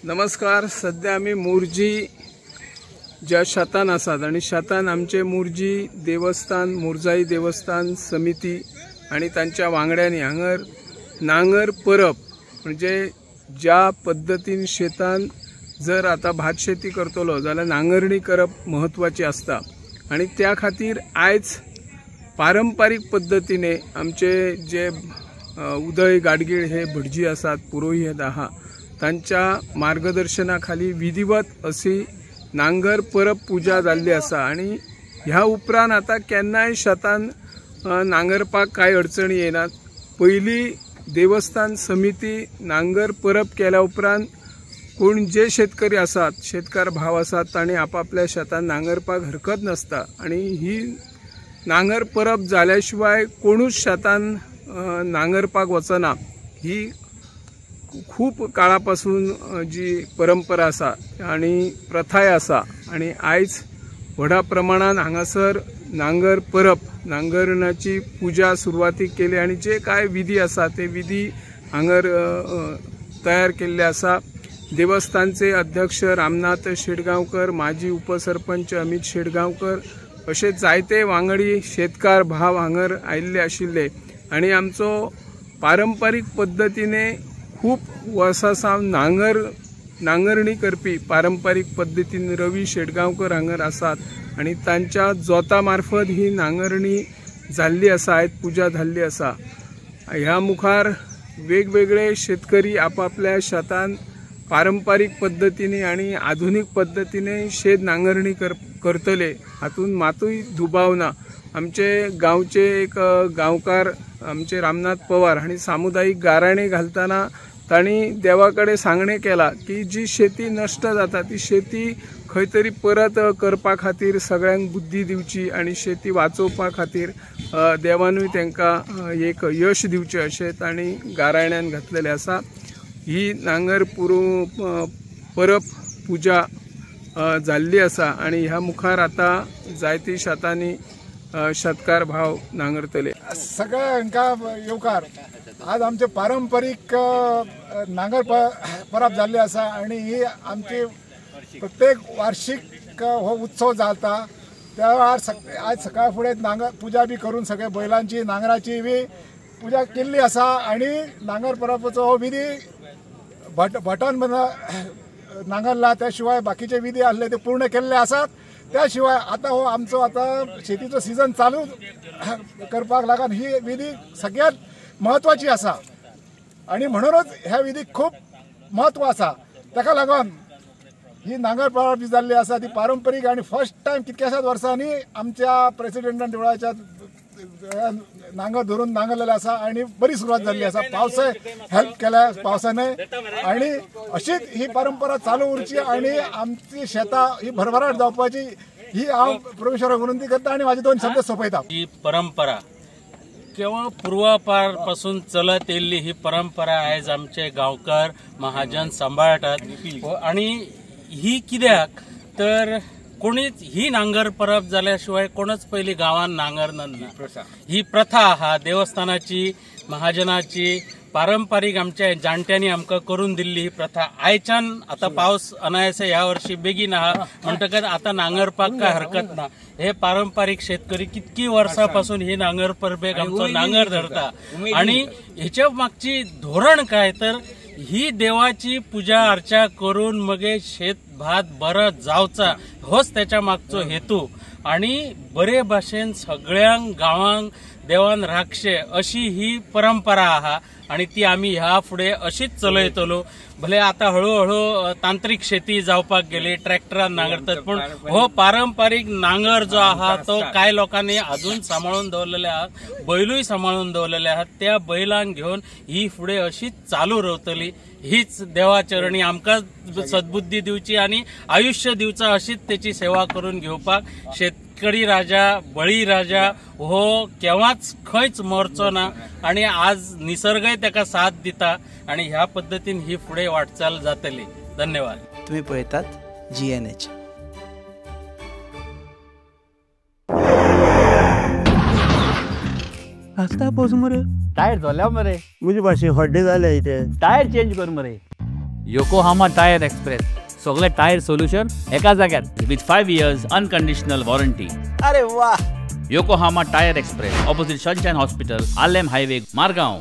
नमस्कार। सध्या आम्ही मोरजी ज्या शेतान आसात आणि शेतान आमचे मोरजी देवस्थान मोरजाई देवस्थान समिती आणि तांच्या वांगड्यांनी हांगर नांगर परब म्हणजे ज्या पद्धतीन शेतान जर आता भात शेती करतलो जाल्यार नांगरणी करप महत्वाची असता आणि त्या खातीर आयज पारंपारिक पद्धतीने आमचे जे उदय गाडगीळ हे भटजी आसात पुरोहित आहा तांच्या मार्गदर्शनाखाली विधिवत अशी नांगर परब पूजा जाल्ली आसा आणि ह्या उपरांत आता केन्नाय शेतान नांगरपाक कांय अडचणी येनात। पहिली देवस्थान समिती नांगर परब केल्या उपरांत कोण जे शेतकरी आसात शेतकार भाव आसात तांणी आपापल्या शेतान नांगरपाक हरकत नसता आणि ही नांगर परब जाल्या शिवाय कोणूच शेतान नांगरपाक वचना। ही खूप काळापासून जी परंपरा आसा आणि प्रथाय आसा आणि आयज व्हडा प्रमाणात हांगासर नांगर परब नांगरणाची पूजा सुरवातीक केली आणि जे काय विधी आसा ते विधी हांगर तयार केल्ले आसा। देवस्थानचे अध्यक्ष रामनाथ शेटगांवकर, माजी उपसरपंच अमित शेटगांवकर असे जायते वांगडी शेतकार भाव हांगर आयिल्ले आशिल्ले आणि आमचो पारंपारीक पद्धतीने खूप वर्सांसावन नांगरणी करपी पारंपारिक पद्धतीन रवी शेटगांवकर हांगर आसात आणि तांच्या जोता मार्फत ही नांगरणी जाल्ली आसा, आयज पूजा जाल्ली आसा। ह्या मुखार वेगवेगळे शेतकरी आपापल्या शेतान पारंपारिक पद्धतीने आणि आधुनिक पद्धतीने शेत नांगरणी करतले हातून मातूय दुबाव ना। आमचे गांवचे एक गांवकार आमचे रामनाथ पवार हांणी सामुदायिक गाराणे घालताना तांणी देवाकडे सांगणे केला की जी शेती नष्ट जाता ती शेती खंय तरी परत करपा खातीर सगळ्यांक बुद्धी दिवची आणि शेती वाचोवपा खातीर देवानूय तांकां एक यश दिवचें अशें तांणी गाराण्यान घातलेलें आसा। ही नांगर परब पूजा जाल्ली आसा आणि ह्या मुखार आता जायती शेतांनी शेतकार भाव नांगरतले। सगळ्यांका येवकार आज आमचे पारंपरिक नांगर परब जाल्ली आसा आणि ही आमची प्रत्येक वार्षिक हो उत्सव जाता त्या वेळार आज सकाळ फुडें नांगर पुजा बी करून सगळे बैलांची नांगराची बी पुजा केल्ली आसा आणि नांगर परबचो हो विधी भटान नांगरला त्या शिवाय बाकीचे विधी आसले ते पूर्ण केल्ले आसात. त्या शिवाय आता हो आमचो आता शेतीचो सीझन चालू करपाक लागून ही विधी सगळ्यात महत्वाची आसा आणि म्हणूनच ह्या विधीक खूप महत्व आसा. ताका लागून ही नांगर परब जी जाल्ली आसा ती पारंपरीक आणि फर्स्ट टाइम कितक्याशाच वर्सांनी आमच्या प्रेसिडेंटान देवळाच्या नांगर धरून नांगरलेले आसा आणि बरी सुरुवात जाल्ली आसा. पावसाय हेल्प केल्या पावसाने आणि अशीच ही परंपरा चालू उरची आणि आमची शेतां ही भरभराट जावपाची ही हांव परमेश्वराक विनंती करता आणि माझे 2 शब्द सोपयता. ही परंपरा केवळ पूर्वापार पासून चलत येयल्ली ही परंपरा आयज आमचे गांवकार महाजन सांबाळटात आणि ही कित्याक तर कोणीच ही नांगर परब जाल्या शिवाय कोणच पयली गांवान नांगरना. ही प्रथा आहा देवस्थानाची महाजनाची पारंपारीक आमच्या जाणट्यांनी आमकां करून दिल्ली ही प्रथा. आयच्यान आता पावस अनायसे ह्या वर्षी बेगीन आहा म्हणटकच आता नांगरपाक काय हरकत ना. हे पारंपारीक शेतकरी कितकी वर्सांपासून ही नांगर परबेक आमचो नांगर धरता आणि हेच्या मागची धोरण काय तर ही देवाची पूजा अर्चा करून मगे शेत भात बरं जावचा होच त्याच्या मागचो हेतू आणि बरे भाशेन सगळ्यांक गांवांक देवान राखचे अशी ही परंपरा आहा आणि ती आम्ही ह्या फुडें अशीच चलयतलो. भले आता हळूहळू तांत्रिक शेती जावपाक गेली ट्रॅक्टरान नांगरतात पण हो पारंपारीक नांगर जो आहा तो काय लोकांनी अजून सांभाळून दवरलेले आहात. बैलूय सांभाळून दवरलेले आहात. त्या बैलांक घेऊन ही फुडें अशीच चालू रावतली. हीच देवाचरणी आमकां सद्बुद्धी दिवची आणि आयुष्य दिवचा अशीच त्याची सेवा करून घेवपाक शेतकरी राजा बळी राजा हो केव्हाच खंयच मरचो ना आणि आज निसर्गय ताका साथ दिता आणि ह्या पद्धतीन ही फुडें वाटचाल जातली. धन्यवाद. तुम्ही पळयतात GNH. आस्ता पावस मरे टायर झाल्या मरे मुझे भाषे हड्डे झाले इथे. टायर चेंज कर मरे. योकोहामा टायर एक्सप्रेस सगळे टायर सोल्यूशन एका जाग्यार विथ 5 years अनकंडिशनल वॉरंटी. अरे वाह. Yokohama tyre express opposite sunshine hospital Alem highway Margao.